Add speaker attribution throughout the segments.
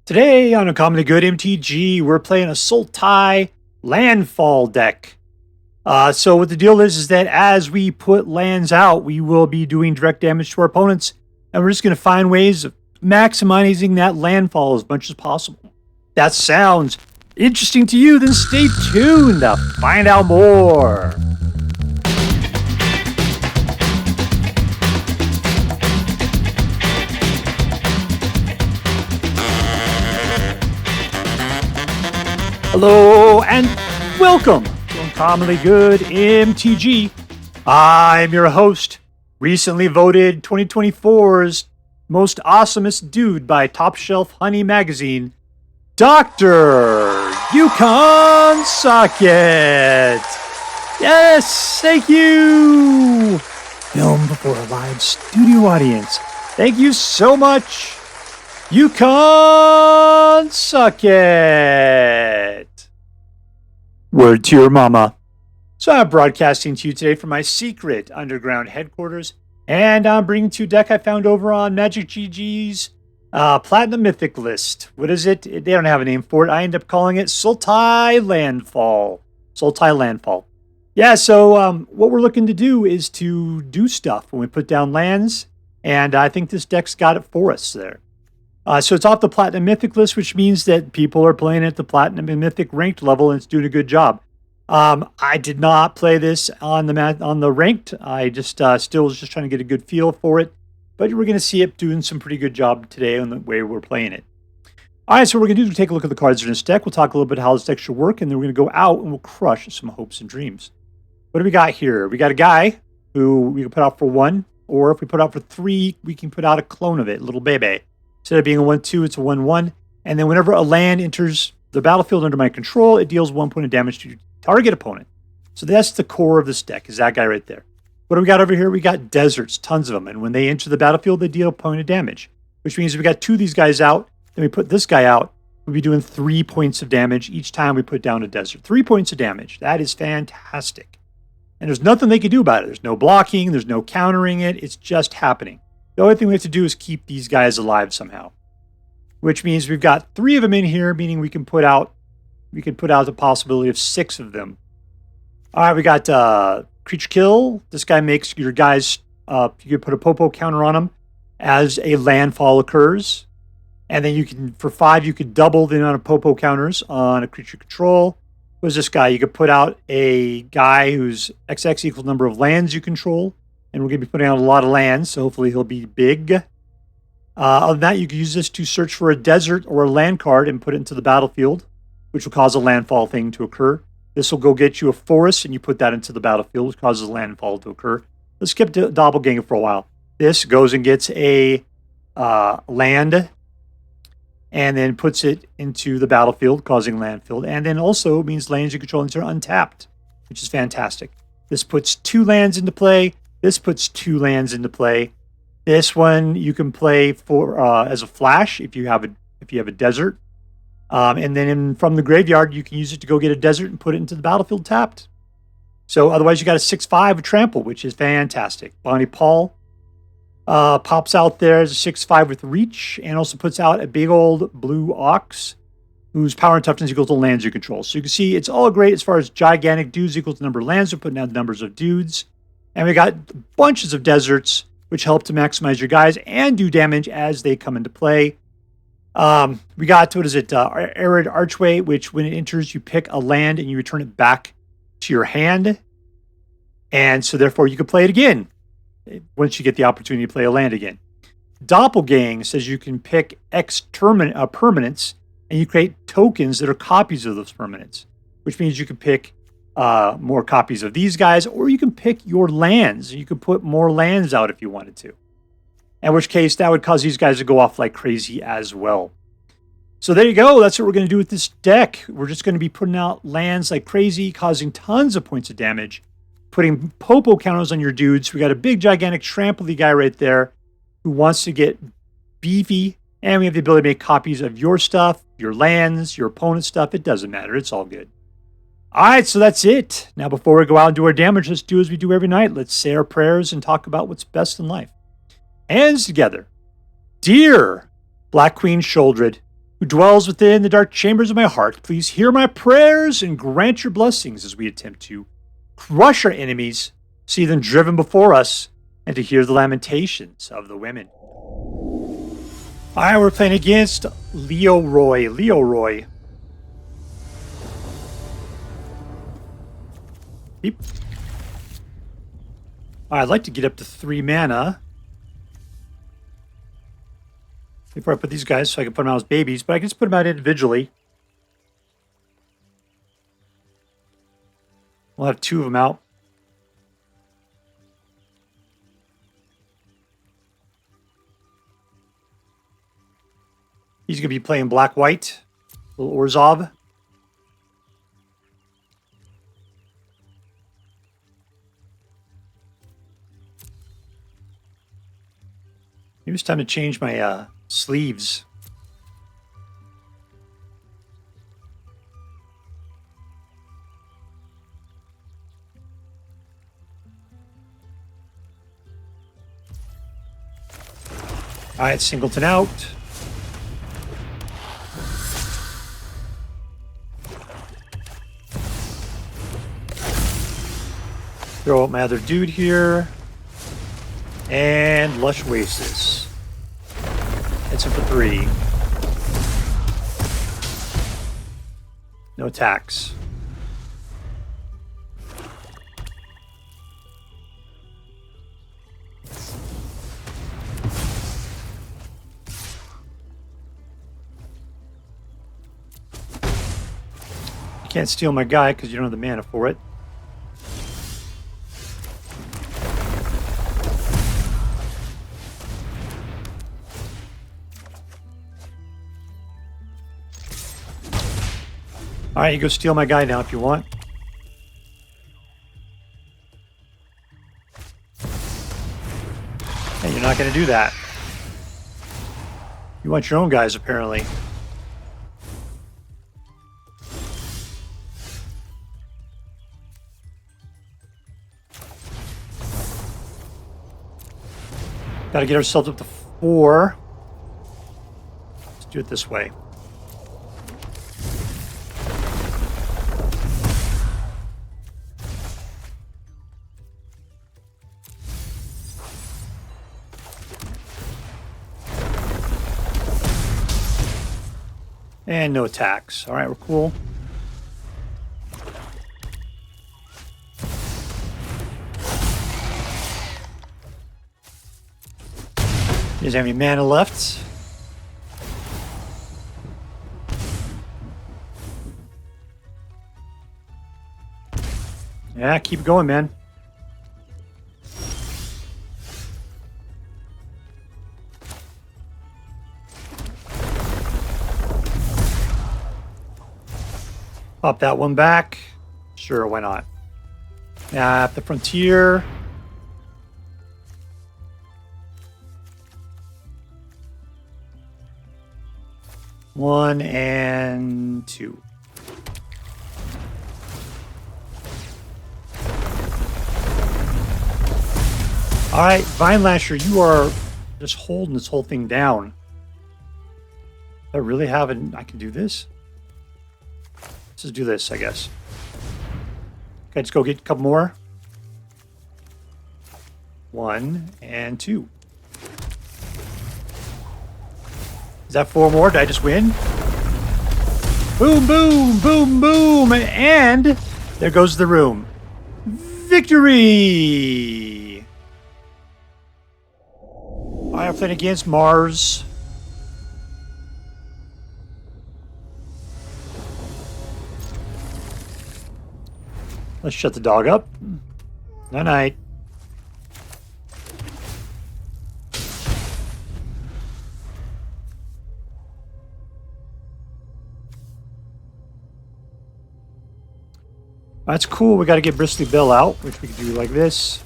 Speaker 1: Today on Uncommonly Good MTG, we're playing a Sultai Landfall deck. So what the deal is that as we put lands out, we will be doing direct damage to our opponents, and we're just going to find ways of maximizing that landfall as much as possible. That sounds interesting to you? Then stay tuned to find out more. Hello and welcome to Uncommonly Good MTG. I'm your host, recently voted 2024's most awesomest dude by Top Shelf Honey Magazine, Dr. Yukon Socket. Yes, thank you. Film before a live studio audience. Thank you so much, Yukon Socket. Word to your mama. So I'm broadcasting to you today from my secret underground headquarters, and I'm bringing to you a deck I found over on Magic GG's Platinum Mythic list. What is it? They don't have a name for it. I end up calling it Sultai Landfall. Sultai Landfall. Yeah, so what we're looking to do is to do stuff when we put down lands, and I think this deck's got it for us there. So it's off the Platinum Mythic list, which means that people are playing at the Platinum and Mythic ranked level, and it's doing a good job. I did not play this on the ranked. I just still was just trying to get a good feel for it. But we're going to see it doing some pretty good job today on the way we're playing it. All right, so what we're going to do is take a look at the cards in this deck. We'll talk a little bit how this deck should work, and then we're going to go out and we'll crush some hopes and dreams. What do we got here? We got a guy who we can put out for 1, or if we put out for 3, we can put out a clone of it, little baby. Instead of being a 1/2, it's a 1/1. And then whenever a land enters the battlefield under my control, it deals 1 point of damage to your target opponent. So that's the core of this deck, is that guy right there. What do we got over here? We got deserts, tons of them. And when they enter the battlefield, they deal a point of damage, which means if we got 2 of these guys out, then we put this guy out, we'll be doing 3 points of damage each time we put down a desert. 3 points of damage. That is fantastic. And there's nothing they can do about it. There's no blocking. There's no countering it. It's just happening. The only thing we have to do is keep these guys alive somehow, which means we've got 3 of them in here, meaning we can put out the possibility of 6 of them. All right, we got creature kill. This guy makes your guys, you can put a popo counter on them as a landfall occurs. And then you can, for 5, you could double the amount of popo counters on a creature control. What is this guy? You could put out a guy whose XX equals number of lands you control. And we're going to be putting out a lot of lands, so hopefully he'll be big. Other than that, you can use this to search for a desert or a land card and put it into the battlefield, which will cause a landfall thing to occur. This will go get you a forest, and you put that into the battlefield, which causes a landfall to occur. Let's skip to Doppelgang for a while. This goes and gets a land, and then puts it into the battlefield, causing landfill. And then also means lands you control are untapped, which is fantastic. This puts 2 lands into play. This puts 2 lands into play. This one you can play for as a flash if you have a desert, and then from the graveyard you can use it to go get a desert and put it into the battlefield tapped. So otherwise you got a 6/5 trample, which is fantastic. Bonny Pall pops out there as a 6/5 with reach, and also puts out a big old blue ox whose power and toughness equals to lands you control. So you can see it's all great as far as gigantic dudes equals the number of lands. We're putting down numbers of dudes. And we got bunches of deserts, which help to maximize your guys and do damage as they come into play. We got, Arid Archway, which when it enters, you pick a land and you return it back to your hand. And so therefore you can play it again once you get the opportunity to play a land again. Doppelgang says you can pick permanents, and you create tokens that are copies of those permanents, which means you can pick more copies of these guys, or you can pick your lands. You could put more lands out if you wanted to. In which case, that would cause these guys to go off like crazy as well. So there you go. That's what we're going to do with this deck. We're just going to be putting out lands like crazy, causing tons of points of damage, putting popo counters on your dudes. We got a big, gigantic trample guy right there who wants to get beefy, and we have the ability to make copies of your stuff, your lands, your opponent's stuff. It doesn't matter. It's all good. All right, so that's it. Now, before we go out and do our damage, let's do as we do every night. Let's say our prayers and talk about what's best in life. Hands together. Dear Black Queen Shouldered, who dwells within the dark chambers of my heart, please hear my prayers and grant your blessings as we attempt to crush our enemies, see them driven before us, and to hear the lamentations of the women. Alright, we're playing against Leoroy. Leoroy. Beep. Alright, I'd like to get up to 3 mana before I put these guys so I can put them out as babies, but I can just put them out individually. We'll have 2 of them out. He's going to be playing black-white. Little Orzhov. Maybe it's time to change my sleeves. All right, Singleton out. Throw out my other dude here. And Lush Oasis. Hits him for 3. No attacks. You can't steal my guy because you don't have the mana for it. Alright, you go steal my guy now if you want. Hey, you're not going to do that. You want your own guys, apparently. Got to get ourselves up to 4. Let's do it this way. And no attacks. All right, we're cool. He doesn't have any mana left. Yeah, keep going, man. Pop that one back. Sure, why not? At the frontier. One and 2. All right, Vinelasher, you are just holding this whole thing down. I really haven't. I can do this. Let's just do this, I guess. Okay, let's go get a couple more. 1 and 2. Is that 4 more? Did I just win? Boom, boom, boom, boom. And there goes the room. Victory! I am playing against Mars. Let's shut the dog up. Night-night. That's cool. We got to get Bristly Bill out, which we can do like this.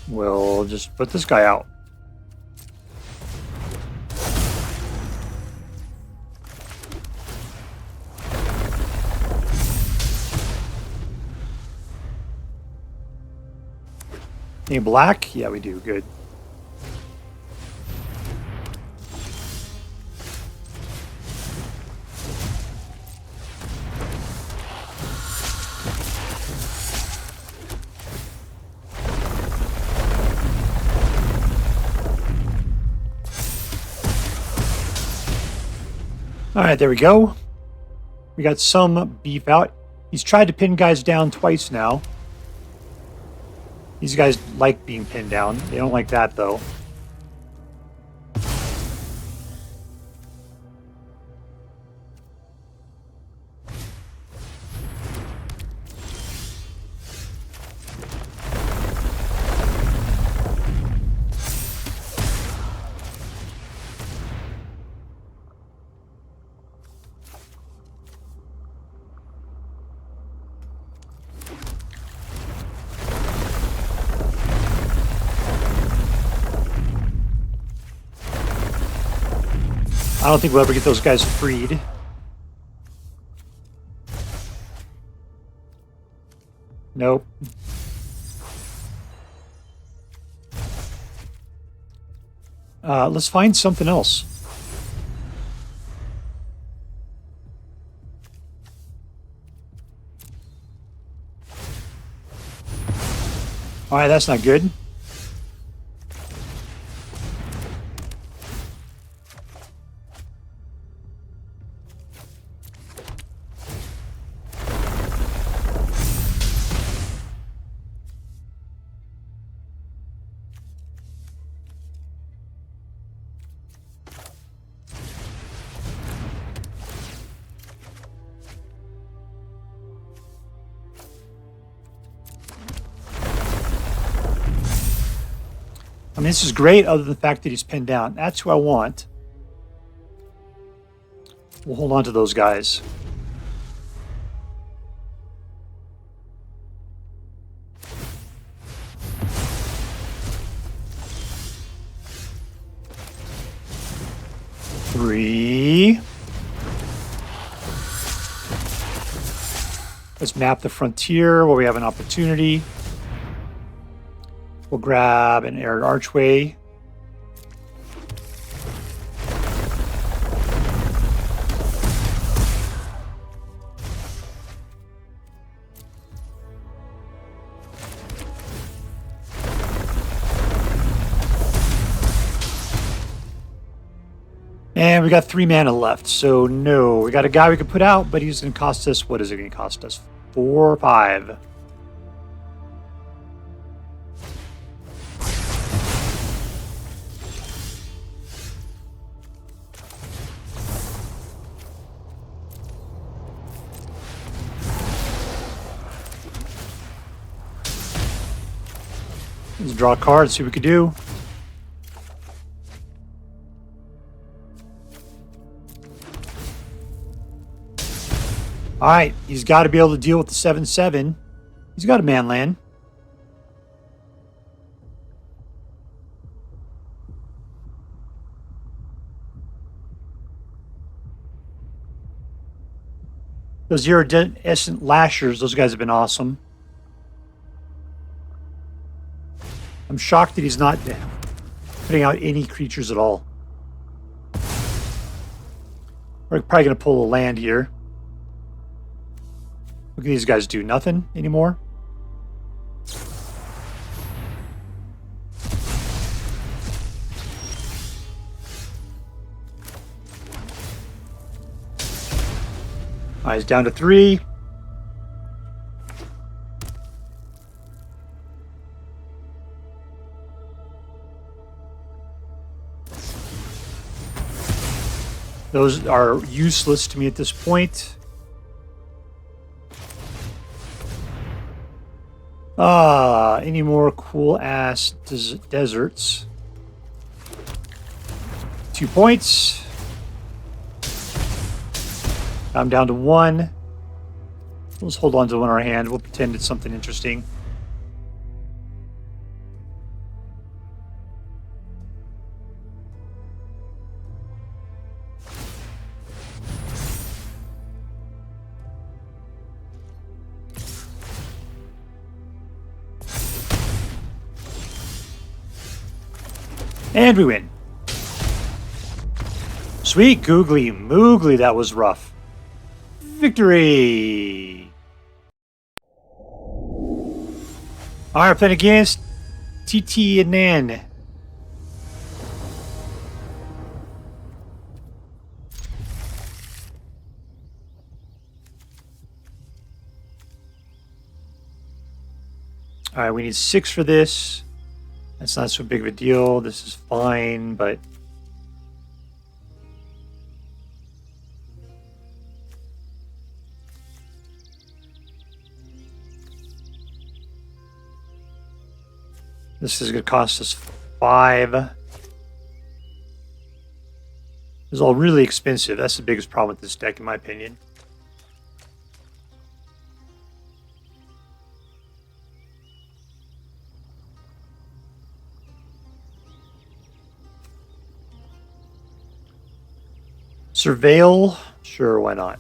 Speaker 1: We'll just put this guy out. Any black? Yeah, we do. Good. All right, there we go. We got some beef out. He's tried to pin guys down twice now. These guys like being pinned down. They don't like that, though. I don't think we'll ever get those guys freed. Nope. Let's find something else. All right, that's not good. I mean, this is great other than the fact that he's pinned down. That's who I want. We'll hold on to those guys. Three. Let's map the frontier where we have an opportunity. We'll grab an Arid Archway. And we got 3 mana left, so no. We got a guy we could put out, but he's going to cost us, what is it going to cost us? 4 or 5. Let's draw a card, see what we could do. All right, he's got to be able to deal with the 7/7. He's got a man land. Those Iridescent Lashers, those guys have been awesome. I'm shocked that he's not putting out any creatures at all. We're probably going to pull a land here. Look at these guys do nothing anymore. All right, he's down to 3. Those are useless to me at this point. Any more cool ass deserts? 2 points. I'm down to 1. Let's hold on to one in our hand. We'll pretend it's something interesting. And we win. Sweet googly moogly, that was rough. Victory! Alright, playing against TTinan. Alright, we need 6 for this. That's not so big of a deal. This is fine, but... this is going to cost us 5. This is all really expensive. That's the biggest problem with this deck, in my opinion. Surveil? Sure, why not?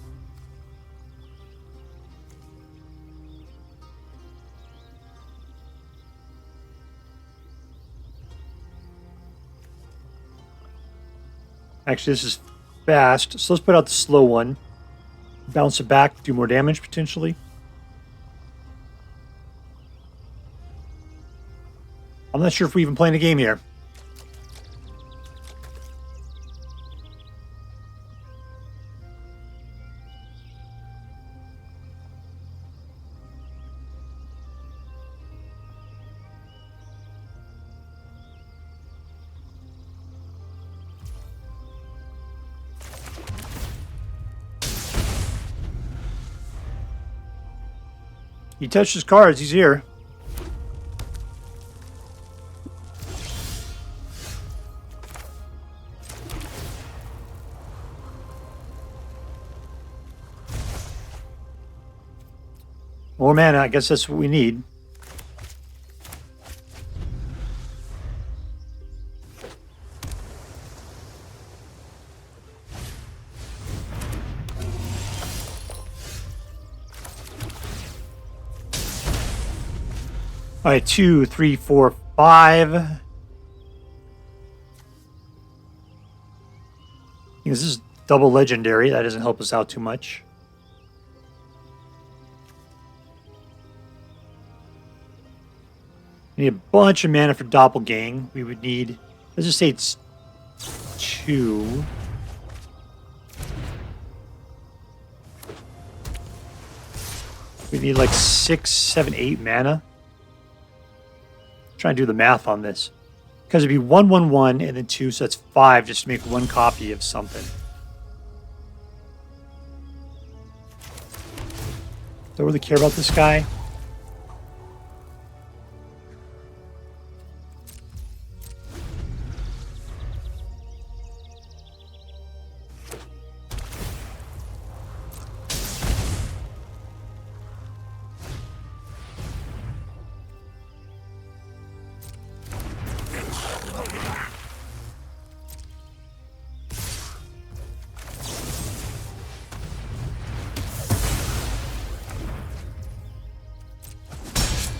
Speaker 1: Actually, this is fast, so let's put out the slow one. Bounce it back, do more damage, potentially. I'm not sure if we're even playing a game here. He touched his cards. He's here. More mana. I guess that's what we need. All right, 2, 3, 4, 5. This is double legendary. That doesn't help us out too much. We need a bunch of mana for Doppelgang. We would need, let's just say it's 2. We need like 6, 7, 8 mana. Trying to do the math on this. Because it'd be 1, 1, 1, and then 2, so that's 5 just to make one copy of something. Do I really care about this guy?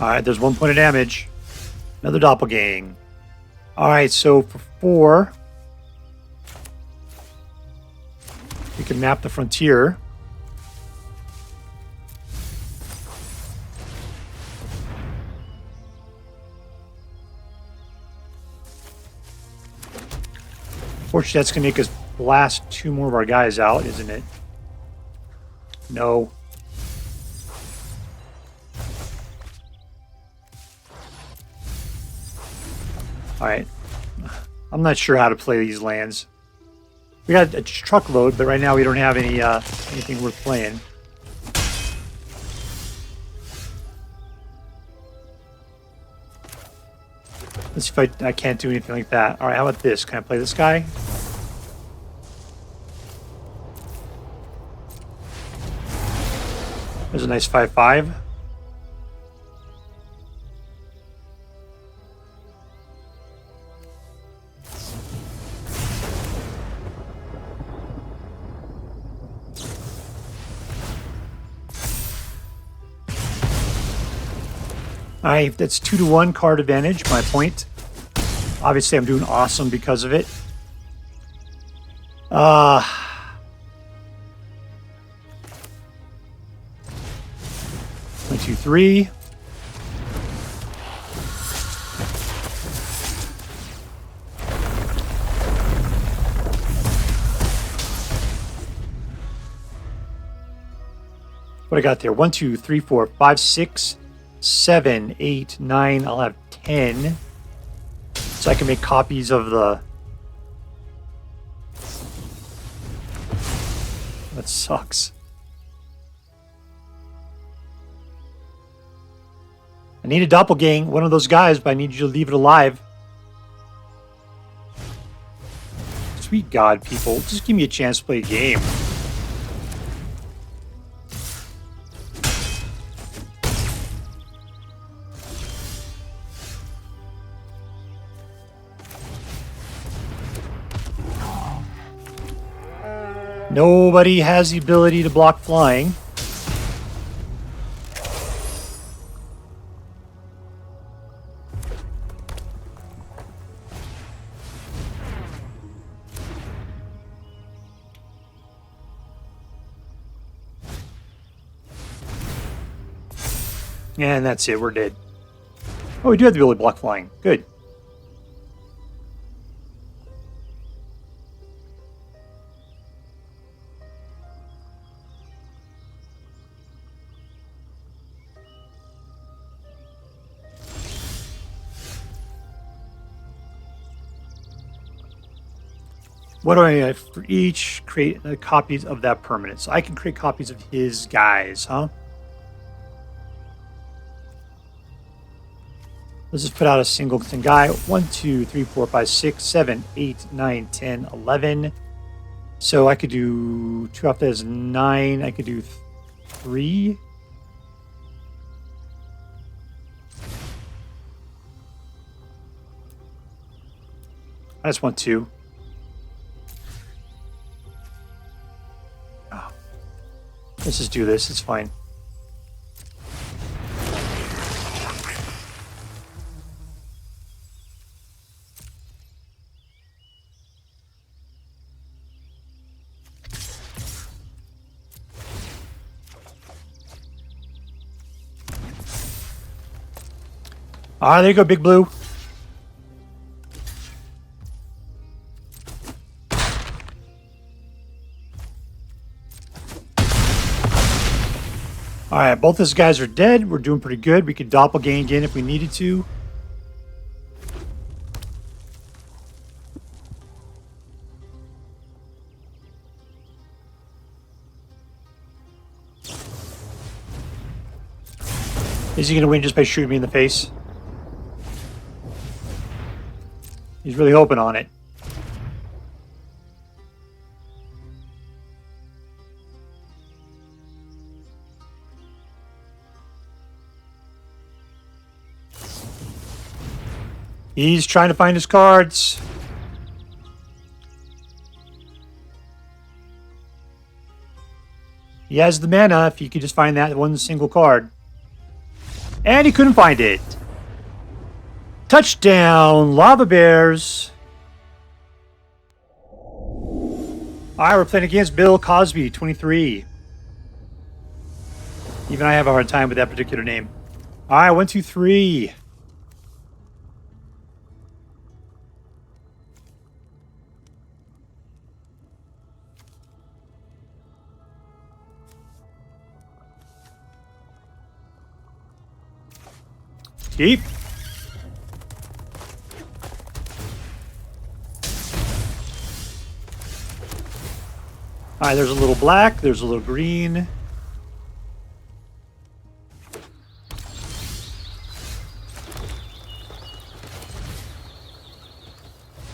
Speaker 1: Alright, there's 1 point of damage. Another Doppelgang. Alright, so for 4, we can map the frontier. Fortunately, that's going to make us blast 2 more of our guys out, isn't it? No. Alright. I'm not sure how to play these lands. We got a truckload, but right now we don't have any anything worth playing. Let's see if I can't do anything like that. Alright, how about this? Can I play this guy? There's a nice 5/5. Alright, that's 2-1 card advantage, my point. Obviously, I'm doing awesome because of it. 1, 2, 3. What I got there? 1, 2, 3, 4, 5, 6, 7, 8, 9. I'll have 10. So I can make copies of the... That sucks. I need a Doppelgang, one of those guys, but I need you to leave it alive. Sweet God, people. Just give me a chance to play a game. Nobody has the ability to block flying. And that's it, we're dead. Oh, we do have the ability to block flying. Good. What do I have for each? Create copies of that permanent. So I can create copies of his guys, huh? Let's just put out a singleton guy. 1, 2, 3, 4, 5, 6, 7, 8, 9, 10, 11. So I could do 2 off that is 9. I could do 3. I just want 2. Oh. Let's just do this. It's fine. Ah, there you go, Big Blue. Alright, both these guys are dead. We're doing pretty good. We could Doppelgang in if we needed to. Is he going to win just by shooting me in the face? He's really hoping on it. He's trying to find his cards. He has the mana if he could just find that one single card. And he couldn't find it. Touchdown, Lava Bears. Alright, we're playing against Bill Cosby, 23. Even I have a hard time with that particular name. Alright, 1, 2, 3. Keep. Alright, there's a little black, there's a little green.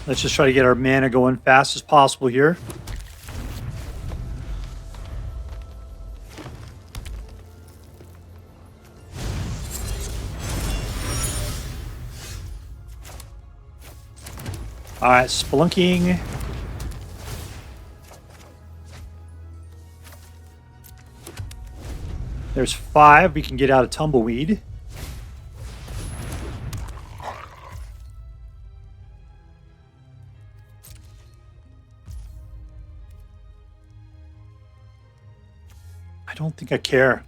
Speaker 1: Let's just try to get our mana going fast as possible here. Alright, Spelunking. There's 5. We can get out of Tumbleweed. I don't think I care.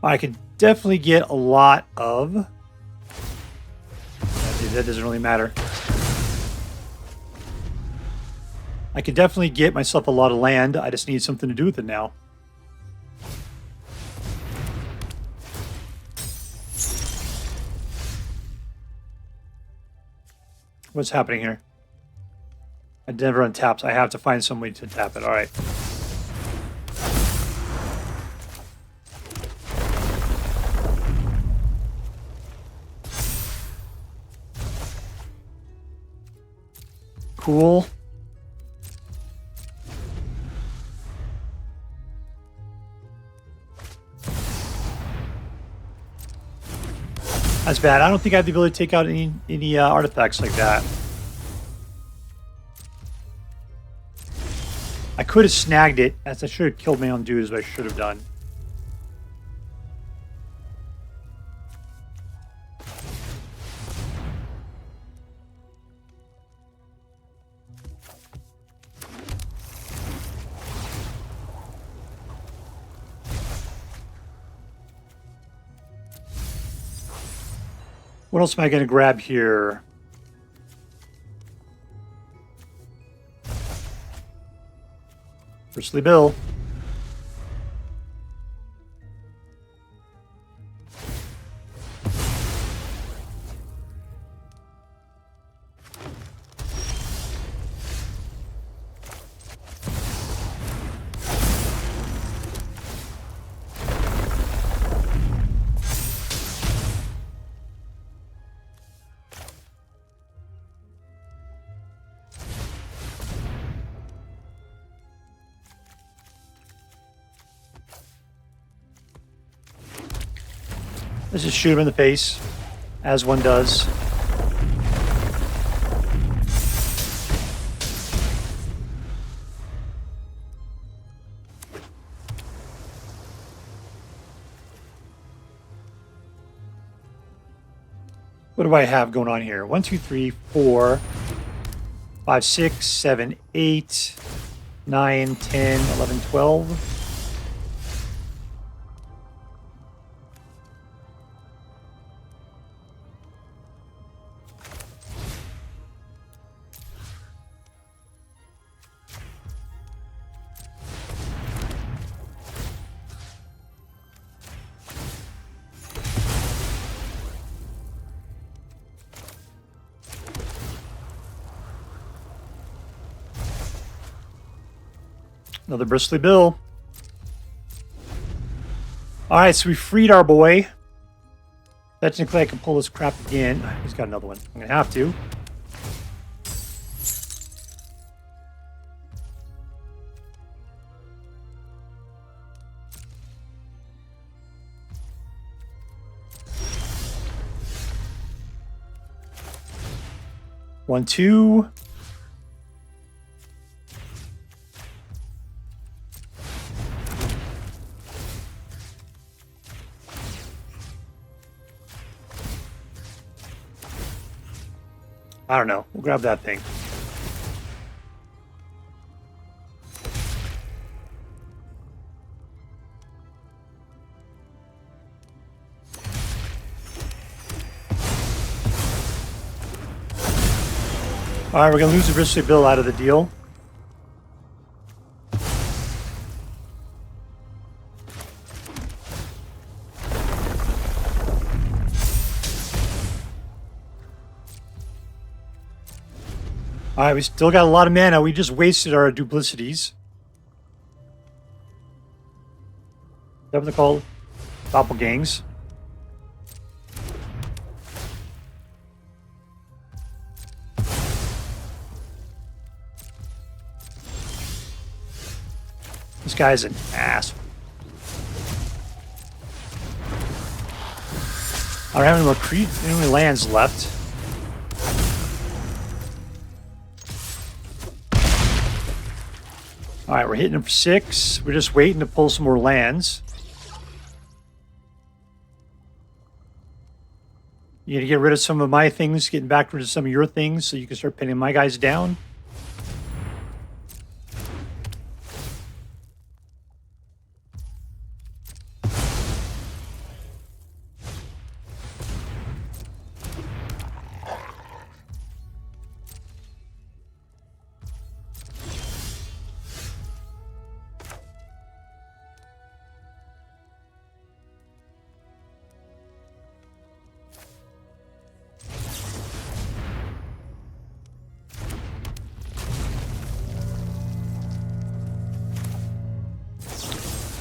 Speaker 1: I could definitely get a lot of... That doesn't really matter. I could definitely get myself a lot of land. I just need something to do with it now. What's happening here? I never untapped. I have to find some way to tap it. All right. Cool. That's bad. I don't think I have the ability to take out any artifacts like that. I could have snagged it, as I should have killed my own dude, as I should have done. What else am I going to grab here? Bristly Bill. Let's just shoot him in the face, as one does. What do I have going on here? 1, 2, 3, 4, 5, 6, 7, 8, 9, 10, 11, 12. Another Bristly Bill. Alright, so we freed our boy. Technically, I can pull this crap again. He's got another one. I'm going to have to. One, two. I don't know. We'll grab that thing. All right, we're going to lose the Bristly Bill out of the deal. All right, we still got a lot of mana. We just wasted our duplicities. Is that what they're called? Doppelgangs. This guy's an ass. I don't have any more lands left. All right, we're hitting him for 6. We're just waiting to pull some more lands. You gonna get rid of some of my things, getting back rid of some of your things, so you can start pinning my guys down.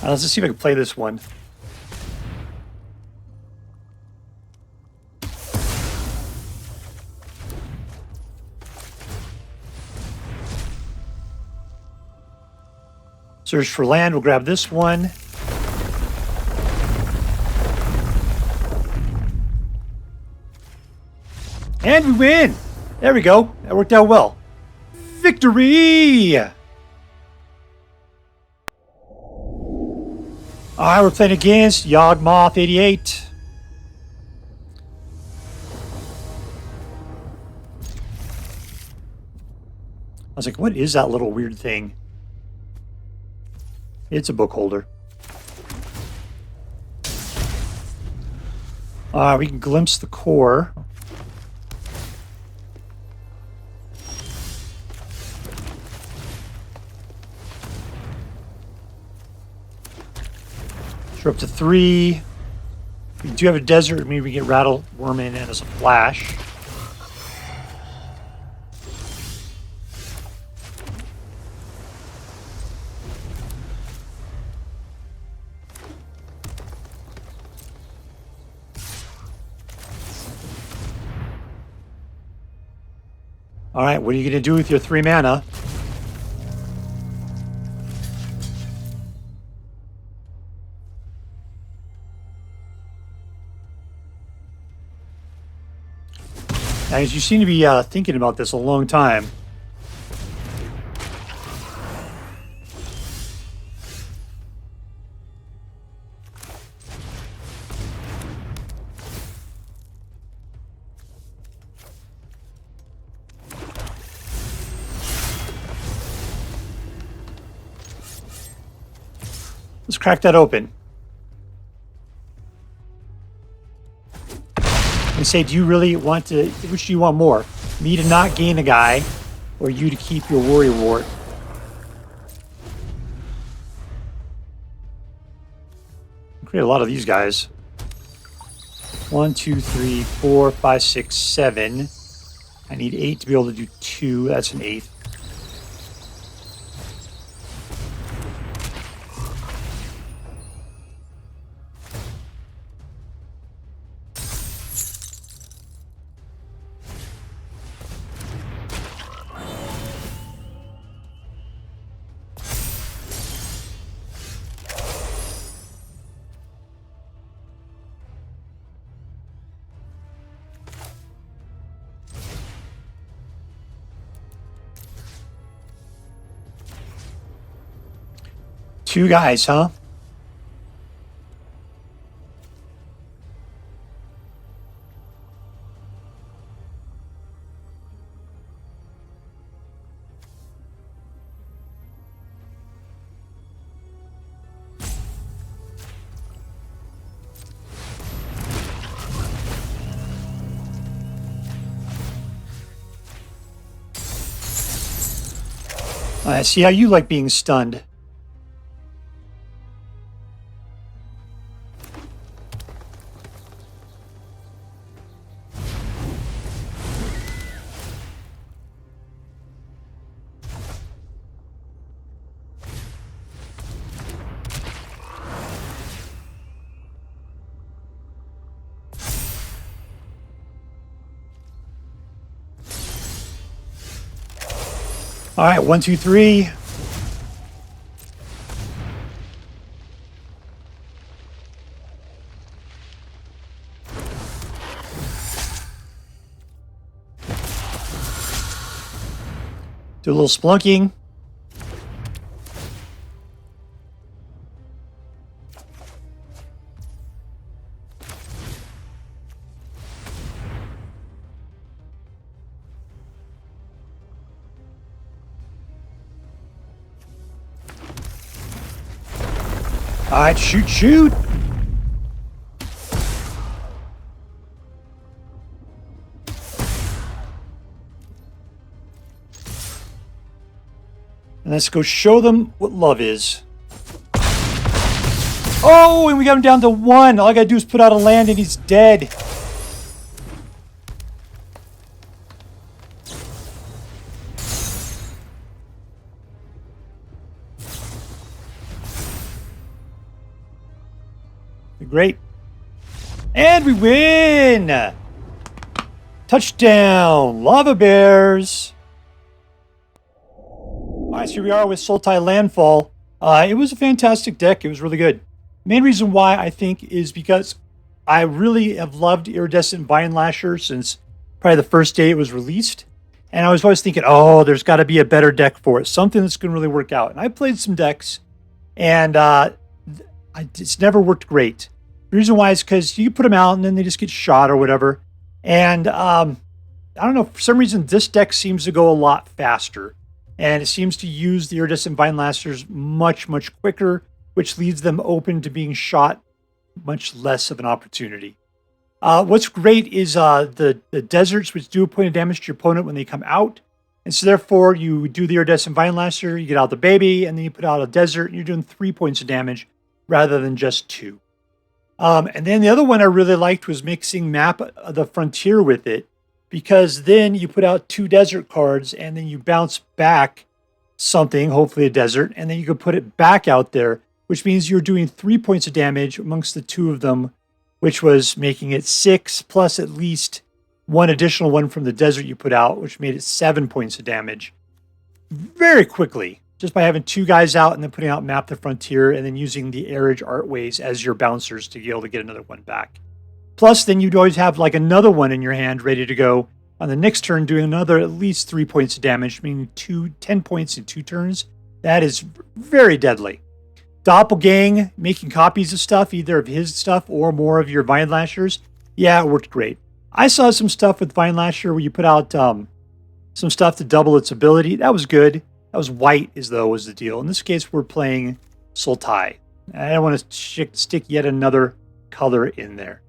Speaker 1: Let's just see if I can play this one. Search for land. We'll grab this one. And we win! There we go. That worked out well. Victory! Alright, we're playing against Yawgmoth 88. I was like, what is that little weird thing? It's a book holder. We can glimpse the core. We're up to 3. We do have a desert. Maybe we get Rattlewurm in as a flash. All right, what are you going to do with your 3 mana? Guys, you seem to be thinking about this a long time. Let's crack that open. And say, do you really want to, which do you want more? Me to not gain a guy, or you to keep your Worry Wart? Create a lot of these guys. 1, 2, 3, 4, 5, 6, 7. I need 8 to be able to do 2. That's an 8th. Two guys, huh? I see how you like being stunned. All right, 1, 2, 3. Do a little Spelunking. Alright, shoot, shoot! And let's go show them what love is. Oh, and we got him down to 1. All I gotta do is put out a land and he's dead. Great. And we win! Touchdown! Lava Bears! Alright, so here we are with Sultai Landfall. It was a fantastic deck. It was really good. Main reason why, I think, is because I really have loved Iridescent Vinelasher since probably the first day it was released. And I was always thinking, oh, there's got to be a better deck for it. Something that's going to really work out. And I played some decks, and it's never worked great. The reason why is because you put them out and then they just get shot or whatever. And I don't know, for some reason this deck seems to go a lot faster. And it seems to use the Iridescent Vinelashers much, much quicker, which leaves them open to being shot much less of an opportunity. What's great is the deserts, which do a point of damage to your opponent when they come out. And so therefore you do the Iridescent Vinelasher, you get out the baby, and then you put out a desert, and you're doing 3 points of damage rather than just 2. And then the other one I really liked was mixing Map the Frontier with it, because then you put out 2 desert cards and then you bounce back something, hopefully a desert, and then you can put it back out there, which means you're doing 3 points of damage amongst the 2 of them, which was making it 6 plus at least 1 additional one from the desert you put out, which made it 7 points of damage very quickly. Just by having 2 guys out and then putting out Map the Frontier and then using the Arid Archways as your bouncers to be able to get another one back. Plus, then you'd always have like another one in your hand ready to go on the next turn, doing another at least 3 points of damage, meaning 10 points in 2 turns. That is very deadly. Doppelgang, making copies of stuff, either of his stuff or more of your Vinelashers. Yeah, it worked great. I saw some stuff with Vinelasher where you put out some stuff to double its ability. That was good. That was white, as though was the deal. In this case, we're playing Sultai. I don't want to stick yet another color in there.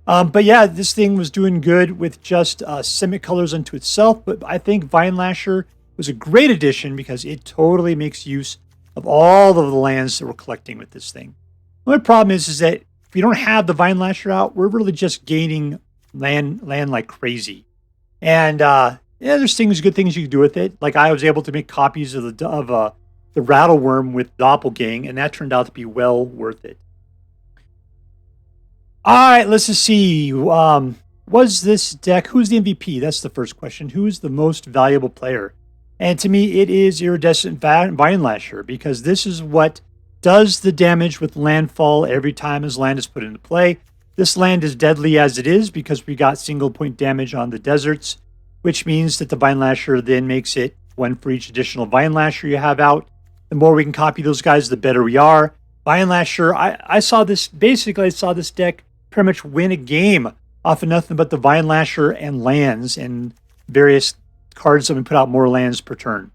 Speaker 1: But yeah, this thing was doing good with just Simic colors unto itself. But I think Vinelasher was a great addition because it totally makes use of all of the lands that we're collecting with this thing. The only problem is that if you don't have the Vinelasher out, we're really just gaining land like crazy. And yeah, there's good things you can do with it. Like I was able to make copies of the Rattlewurm with Doppelgang, and that turned out to be well worth it. All right, let's just see. Was this deck, who's the MVP? That's the first question. Who is the most valuable player? And to me, it is Iridescent Vinelasher, because this is what does the damage with landfall every time his land is put into play. This land is deadly as it is because we got single point damage on the deserts, which means that the Vinelasher then makes it 1 for each additional Vinelasher you have out. The more we can copy those guys, the better we are. Vinelasher, I saw this deck pretty much win a game off of nothing but the Vinelasher and lands and various cards that we put out more lands per turn.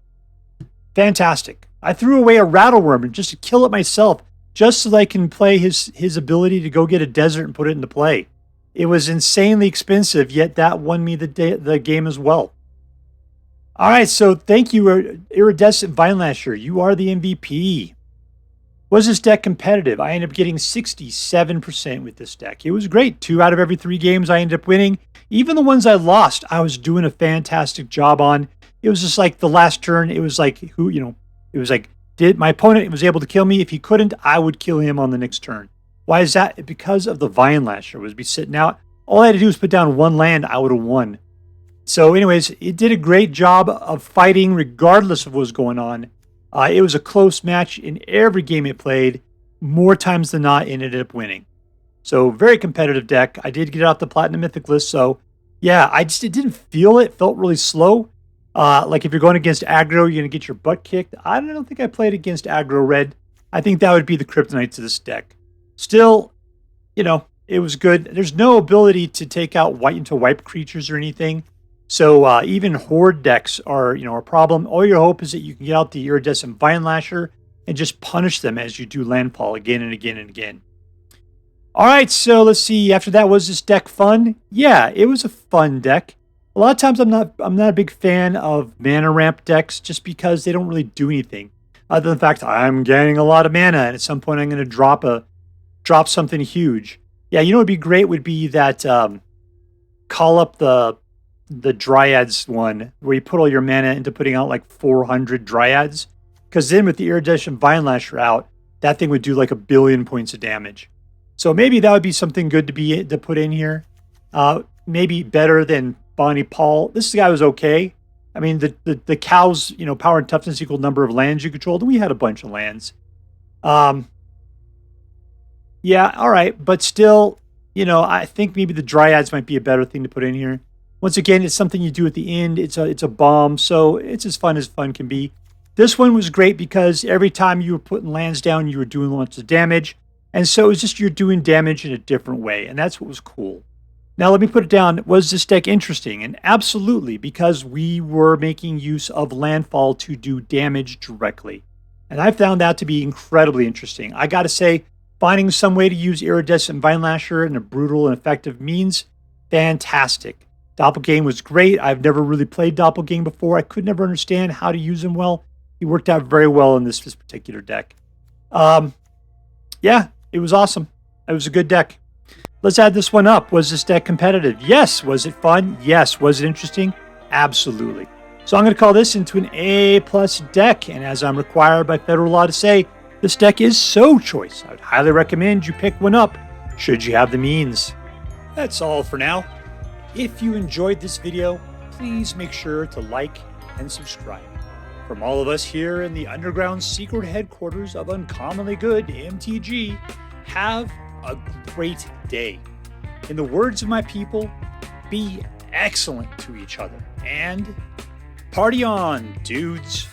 Speaker 1: Fantastic. I threw away a Rattlewurm just to kill it myself, just so that I can play his ability to go get a desert and put it into play. It was insanely expensive, yet that won me the game as well. All right, so thank you, Iridescent Vinelasher. You are the MVP. Was this deck competitive? I ended up getting 67% with this deck. It was great. 2 out of every 3 games I ended up winning. Even the ones I lost, I was doing a fantastic job on. It was just like the last turn, it was like, it was like, did my opponent was able to kill me? If he couldn't, I would kill him on the next turn. Why is that? Because of the Vinelasher. Was be sitting out. All I had to do was put down 1 land. I would have won. So anyways, it did a great job of fighting regardless of what was going on. It was a close match in every game it played. More times than not, it ended up winning. So very competitive deck. I did get it off the Platinum Mythic list. So yeah, it didn't feel it. It felt really slow. Like if you're going against aggro, you're going to get your butt kicked. I don't think I played against aggro red. I think that would be the kryptonite to this deck. Still, it was good. There's no ability to take out wipe creatures or anything. So even horde decks are, a problem. All your hope is that you can get out the Iridescent Vinelasher and just punish them as you do landfall again and again and again. All right, so let's see. After that, was this deck fun? Yeah, it was a fun deck. A lot of times I'm not a big fan of mana ramp decks just because they don't really do anything. Other than the fact I'm getting a lot of mana, and at some point I'm going to drop something huge. Yeah, you know what would be great would be that call up the Dryads one, where you put all your mana into putting out like 400 Dryads. Because then with the Iridescent Vinelasher out, that thing would do like 1 billion points of damage. So maybe that would be something good to put in here. Maybe better than Bonny Pall. This guy was okay. I mean, the cows, power and toughness equal number of lands you controlled. And we had a bunch of lands. Yeah, all right. But still, I think maybe the Dryads might be a better thing to put in here. Once again, it's something you do at the end. It's a bomb, so it's as fun can be. This one was great because every time you were putting lands down, you were doing lots of damage. And so it was just you're doing damage in a different way, and that's what was cool. Now let me put it down. Was this deck interesting? And absolutely, because we were making use of landfall to do damage directly. And I found that to be incredibly interesting. I got to say, finding some way to use Iridescent Vinelasher in a brutal and effective means, fantastic. Doppelgang was great. I've never really played Doppelgang before. I could never understand how to use him well. He worked out very well in this particular deck. Yeah, it was awesome. It was a good deck. Let's add this one up. Was this deck competitive? Yes. Was it fun? Yes. Was it interesting? Absolutely. So I'm going to call this into an A+ deck. And as I'm required by federal law to say, this deck is so choice. I would highly recommend you pick one up should you have the means. That's all for now. If you enjoyed this video, please make sure to like and subscribe. From all of us here in the underground secret headquarters of Uncommonly Good MTG, have a great day. In the words of my people, be excellent to each other. And party on, dudes.